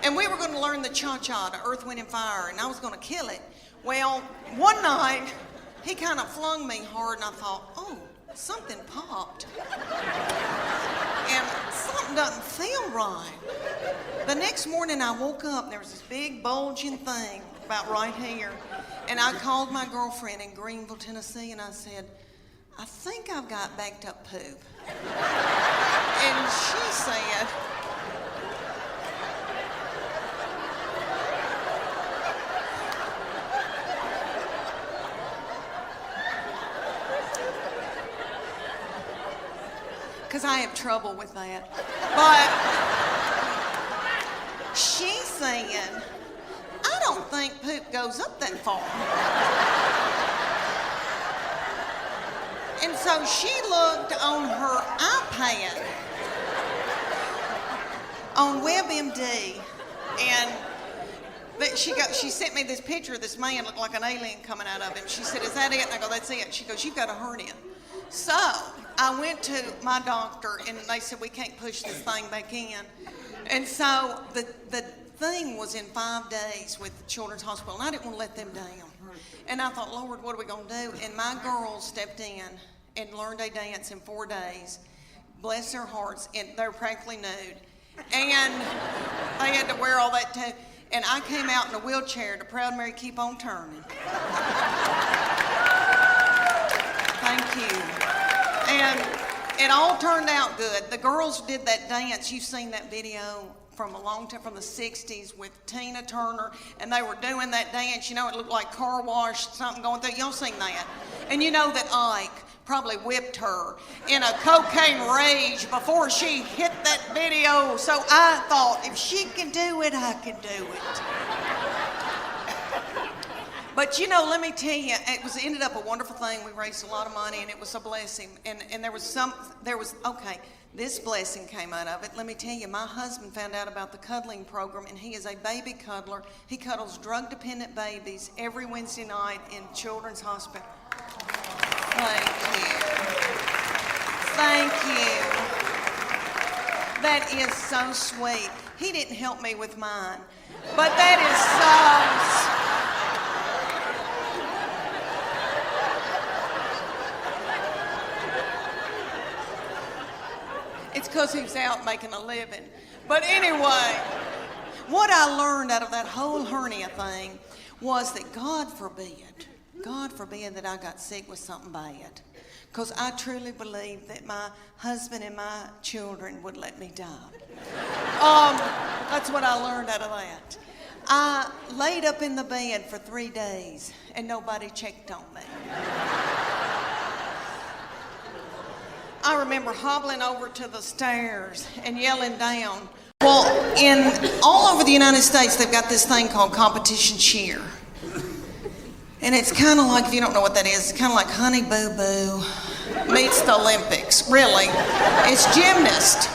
And we were going to learn the cha-cha, the Earth, Wind, and Fire, and I was going to kill it. Well, one night, he kind of flung me hard, and I thought, oh, something popped. And something doesn't feel right. The next morning, I woke up, and there was this big bulging thing about right here. And I called my girlfriend in Greenville, Tennessee, and I said, I think I've got backed up poop. And she said, because I have trouble with that. But she's saying, I don't think poop goes up that far. And so she looked on her iPad on WebMD, and she sent me this picture of this man looked like an alien coming out of him. She said, is that it? And I go, that's it. She goes, you've got a hernia. So I went to my doctor, and they said, we can't push this thing back in. And so the thing was in 5 days with the Children's Hospital, and I didn't want to let them down. And I thought, Lord, what are we going to do? And my girls stepped in and learned a dance in 4 days. Bless their hearts, and they were practically nude. And they had to wear all that too. And I came out in a wheelchair to Proud Mary Keep On Turning. Thank you. And it all turned out good. The girls did that dance. You've seen that video from a long time, from the 60s with Tina Turner, and they were doing that dance. You know, it looked like car wash, something going through. Y'all seen that? And you know that Ike probably whipped her in a cocaine rage before she hit that video. So I thought, if she can do it, I can do it. But you know, let me tell you, it ended up a wonderful thing. We raised a lot of money, and it was a blessing. And this blessing came out of it. Let me tell you, my husband found out about the cuddling program, and he is a baby cuddler. He cuddles drug-dependent babies every Wednesday night in Children's Hospital. Thank you. Thank you. That is so sweet. He didn't help me with mine, but that is so sweet. It's because he was out making a living. But anyway, what I learned out of that whole hernia thing was that God forbid that I got sick with something bad. Because I truly believe that my husband and my children would let me die. That's what I learned out of that. I laid up in the bed for 3 days and nobody checked on me. I remember hobbling over to the stairs and yelling down. Well, all over the United States, they've got this thing called competition cheer. And it's kind of like, if you don't know what that is, it's kind of like Honey Boo Boo meets the Olympics. Really. It's gymnast.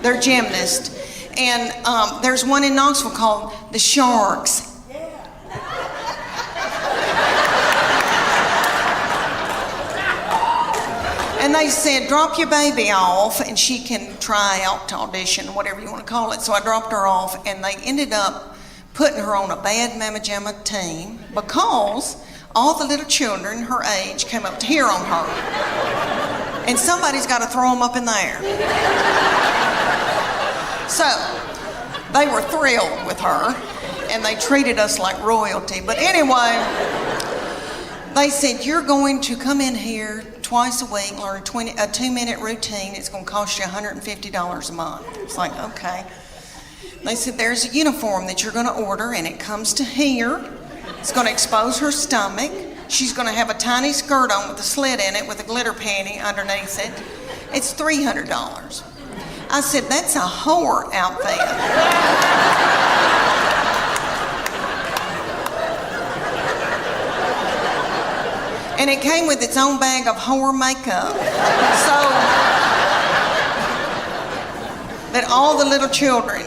They're gymnasts. And there's one in Knoxville called the Sharks. And they said, drop your baby off and she can try out to audition, whatever you want to call it. So I dropped her off, and they ended up putting her on a bad Mamma Jamma team because all the little children her age came up to hear on her. And somebody's got to throw them up in the air. So they were thrilled with her, and they treated us like royalty. But anyway, they said, you're going to come in here twice a week, learn a 2-minute routine. It's going to cost you $150 a month. It's like, okay. They said, there's a uniform that you're going to order, and it comes to here. It's going to expose her stomach. She's going to have a tiny skirt on with a slit in it with a glitter panty underneath it. It's $300. I said, that's a whore outfit. And it came with its own bag of whore makeup. So that all the little children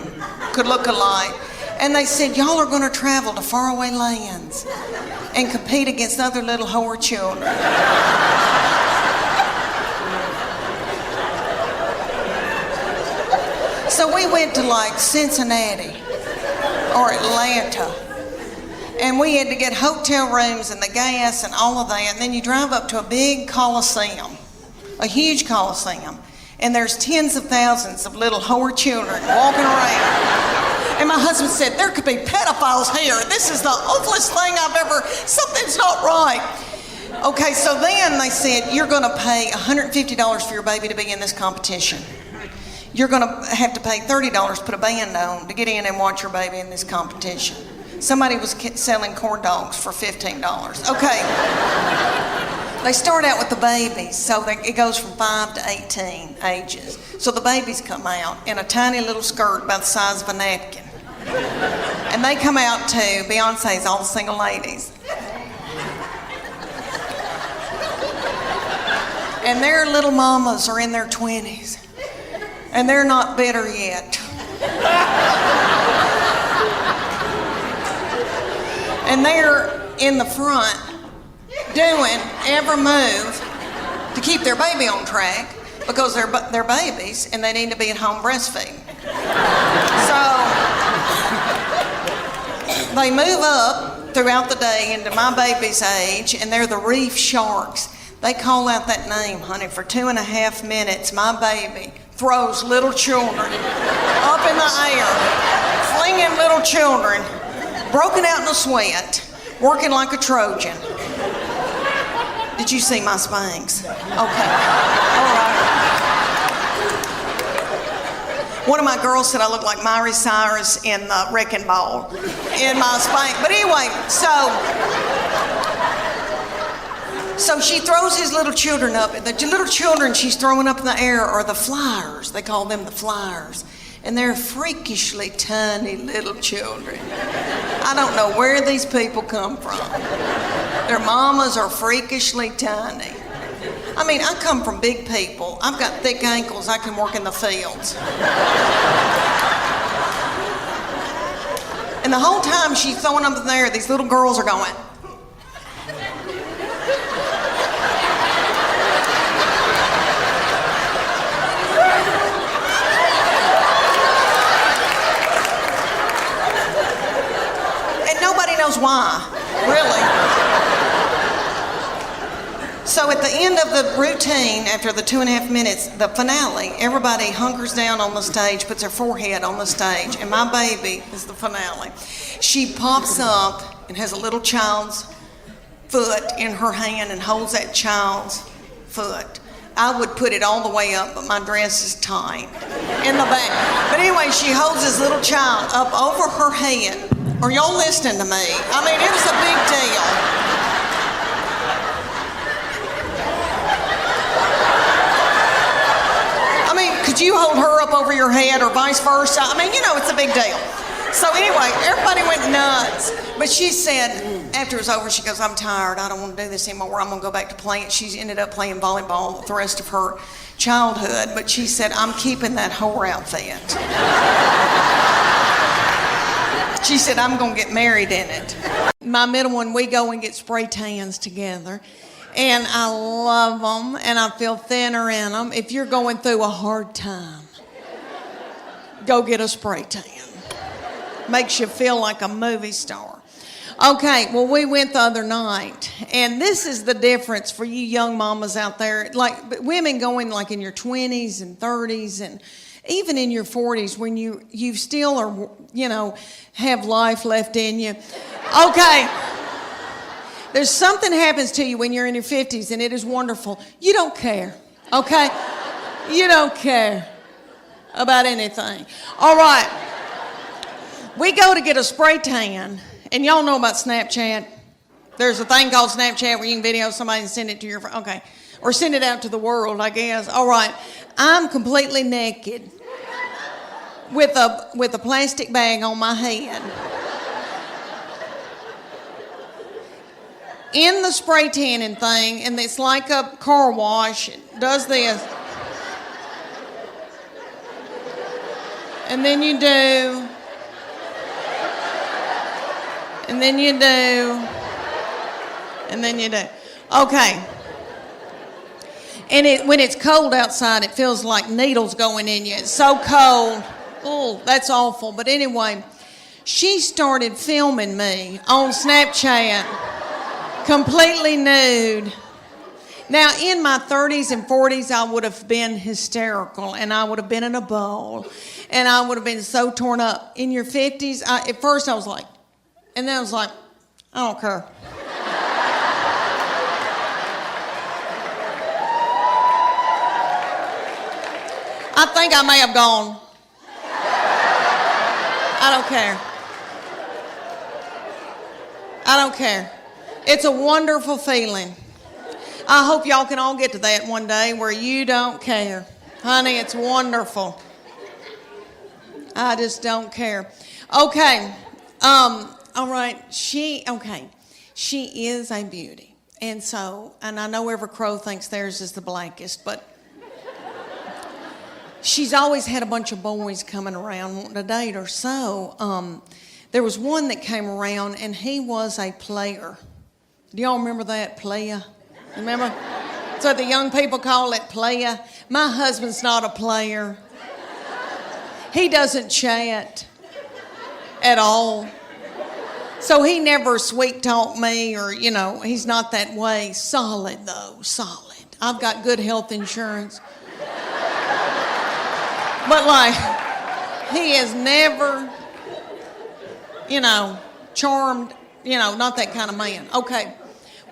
could look alike. And they said, y'all are going to travel to faraway lands and compete against other little whore children. So we went to like Cincinnati or Atlanta. And we had to get hotel rooms and the gas and all of that. And then you drive up to a big coliseum, a huge coliseum. And there's tens of thousands of little whore children walking around. And my husband said, there could be pedophiles here. This is the ugliest thing I've ever, something's not right. Okay, so then they said, you're gonna pay $150 for your baby to be in this competition. You're gonna have to pay $30 to put a band on to get in and watch your baby in this competition. Somebody was selling corn dogs for $15. Okay. They start out with the babies, so it goes from 5 to 18 ages. So the babies come out in a tiny little skirt about the size of a napkin. And they come out to Beyonce's All the Single Ladies. And their little mamas are in their 20s. And they're not bitter yet. And they're in the front doing every move to keep their baby on track because they're babies and they need to be at home breastfeeding. So they move up throughout the day into my baby's age, and they're the reef sharks. They call out that name, honey, for 2.5 minutes. My baby throws little children up in the air, flinging little children, broken out in a sweat, working like a Trojan. Did you see my Spanx? Okay. All right. One of my girls said I look like Miley Cyrus in the Wrecking Ball in my Spanx. But anyway, so she throws his little children up. The little children she's throwing up in the air are the flyers. They call them the flyers. And they're freakishly tiny little children. I don't know where these people come from. Their mamas are freakishly tiny. I mean, I come from big people. I've got thick ankles. I can work in the fields. And the whole time she's throwing them up in the air, these little girls are going. Knows why, really. So at the end of the routine, after the 2.5 minutes, the finale, everybody hunkers down on the stage, puts their forehead on the stage, and my baby is the finale. She pops up and has a little child's foot in her hand and holds that child's foot. I would put it all the way up, but my dress is tight in the back. But anyway, she holds this little child up over her head. Are y'all listening to me? I mean, it was a big deal. I mean, could you hold her up over your head or vice versa? I mean, you know, it's a big deal. So anyway, everybody went nuts. But she said, after it was over, she goes, I'm tired. I don't want to do this anymore. I'm going to go back to playing. She ended up playing volleyball the rest of her childhood. But she said, I'm keeping that whore outfit. She said, I'm going to get married in it. My middle one, we go and get spray tans together. And I love them, and I feel thinner in them. If you're going through a hard time, go get a spray tan. Makes you feel like a movie star. Okay, well, we went the other night, and this is the difference for you young mamas out there. Like, women going like in your 20s and 30s and even in your 40s when you still are, you know, have life left in you. Okay. There's something happens to you when you're in your 50s, and it is wonderful. You don't care, okay? You don't care about anything. All right. We go to get a spray tan, and y'all know about Snapchat. There's a thing called Snapchat where you can video somebody and send it to your friend. Okay. Or send it out to the world, I guess. All right. I'm completely naked with a plastic bag on my head. In the spray tanning thing, and it's like a car wash. It does this. And then you do. And then you do. And then you do. Okay. And when it's cold outside, it feels like needles going in you. It's so cold. Oh, that's awful. But anyway, she started filming me on Snapchat, completely nude. Now, in my 30s and 40s, I would have been hysterical, and I would have been in a bowl, and I would have been so torn up. In your 50s, at first I was like, and then I was like, I don't care. I think I may have gone. I don't care. I don't care. It's a wonderful feeling. I hope y'all can all get to that one day where you don't care. Honey, it's wonderful. I just don't care. Okay. All right. She is a beauty. And I know every crow thinks theirs is the blackest, but she's always had a bunch of boys coming around wanting to date her. So there was one that came around, and he was a player. Do y'all remember that, player? Remember? So the young people call it player. My husband's not a player. He doesn't chat at all. So he never sweet talked me or, he's not that way. Solid, though, solid. I've got good health insurance. But, he is never, charmed, not that kind of man. Okay.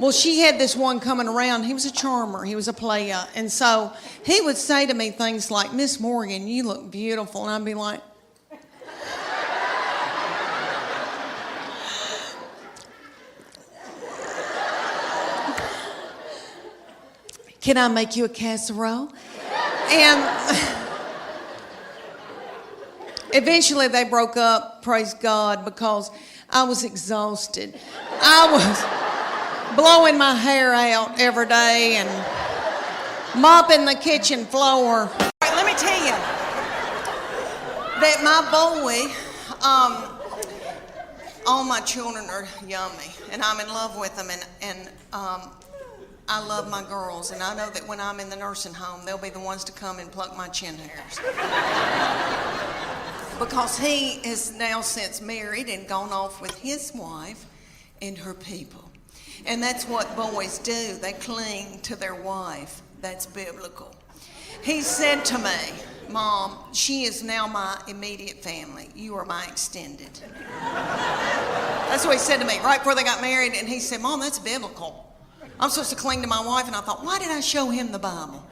Well, she had this one coming around. He was a charmer. He was a player. And so he would say to me things like, Miss Morgan, you look beautiful. And I'd be like, can I make you a casserole? And eventually they broke up, praise God, because I was exhausted. I was blowing my hair out every day and mopping the kitchen floor. All right, let me tell you that my boy, all my children are yummy, and I'm in love with them, and I love my girls, and I know that when I'm in the nursing home, they'll be the ones to come and pluck my chin hairs. Because he is now since married and gone off with his wife and her people. And that's what boys do. They cling to their wife. That's biblical. He said to me, Mom, she is now my immediate family. You are my extended. That's what he said to me right before they got married. And he said, Mom, that's biblical. I'm supposed to cling to my wife. And I thought, why did I show him the Bible?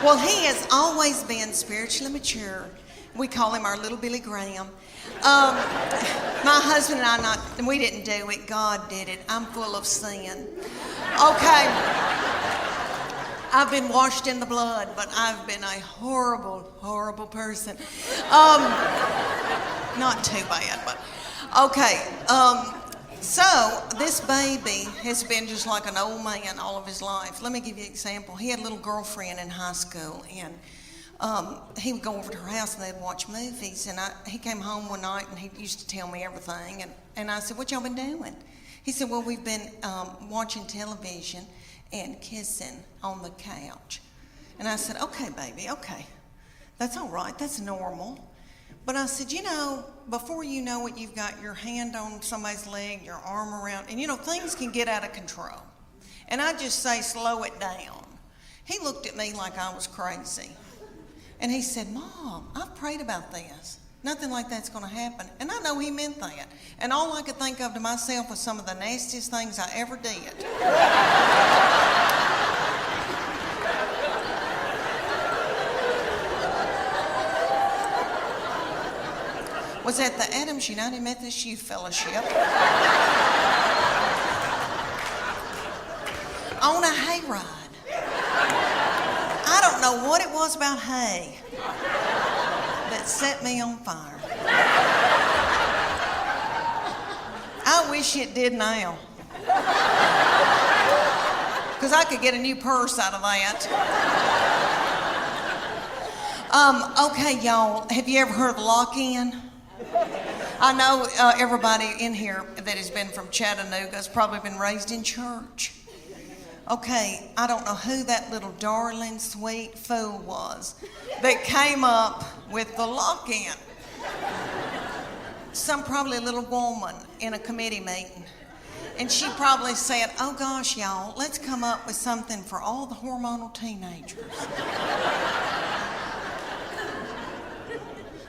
Well, he has always been spiritually mature. We call him our little Billy Graham. My husband and we didn't do it. God did it. I'm full of sin. Okay. I've been washed in the blood, but I've been a horrible, horrible person. Not too bad, but okay. So this baby has been just like an old man all of his life. Let me give you an example. He had a little girlfriend in high school, and he would go over to her house and they'd watch movies. And he came home one night and he used to tell me everything. And I said, what y'all been doing? He said, well, we've been watching television and kissing on the couch. And I said, okay, baby, okay. That's all right. That's normal. But I said, before you know it, you've got your hand on somebody's leg, your arm around, and things can get out of control. And I just say, slow it down. He looked at me like I was crazy. And he said, Mom, I've prayed about this. Nothing like that's going to happen. And I know he meant that. And all I could think of to myself was some of the nastiest things I ever did. Was at the Adams United Methodist Youth Fellowship on a hayride. I don't know what it was about hay that set me on fire. I wish it did now, because I could get a new purse out of that. Okay, y'all, have you ever heard of lock-in? I know everybody in here that has been from Chattanooga has probably been raised in church. Okay, I don't know who that little darling, sweet fool was that came up with the lock-in. some probably little woman in a committee meeting. And she probably said, oh gosh, y'all, let's come up with something for all the hormonal teenagers.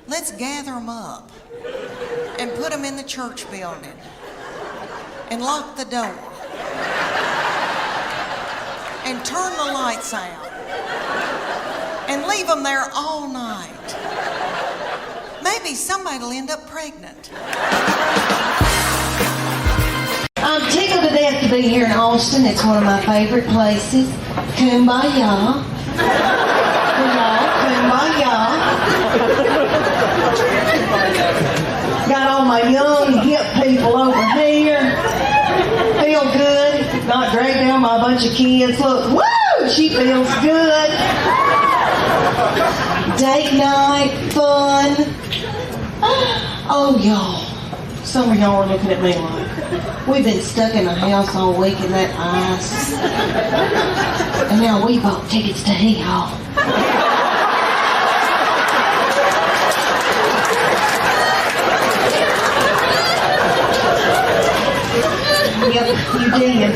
Let's gather them up and put them in the church building and lock the door and turn the lights out and leave them there all night. Maybe somebody will end up pregnant. I'm tickled to death to be here in Austin. It's one of my favorite places. Kumbaya. Kumbaya. Got all my young, hip people over here. Feel good. Not dragged down by a bunch of kids. Look, woo! She feels good. Date night, fun. Oh, y'all. Some of y'all are looking at me like, we've been stuck in the house all week in that ice. And now we bought tickets to Hee-Haw. Yep, you did.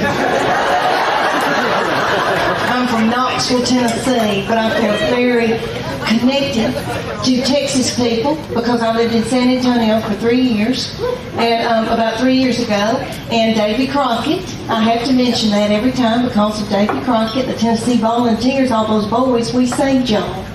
I'm from Knoxville, Tennessee, but I feel very connected to Texas people because I lived in San Antonio for 3 years, and about 3 years ago, and Davy Crockett, I have to mention that every time because of Davy Crockett, the Tennessee Volunteers, all those boys, we saved y'all.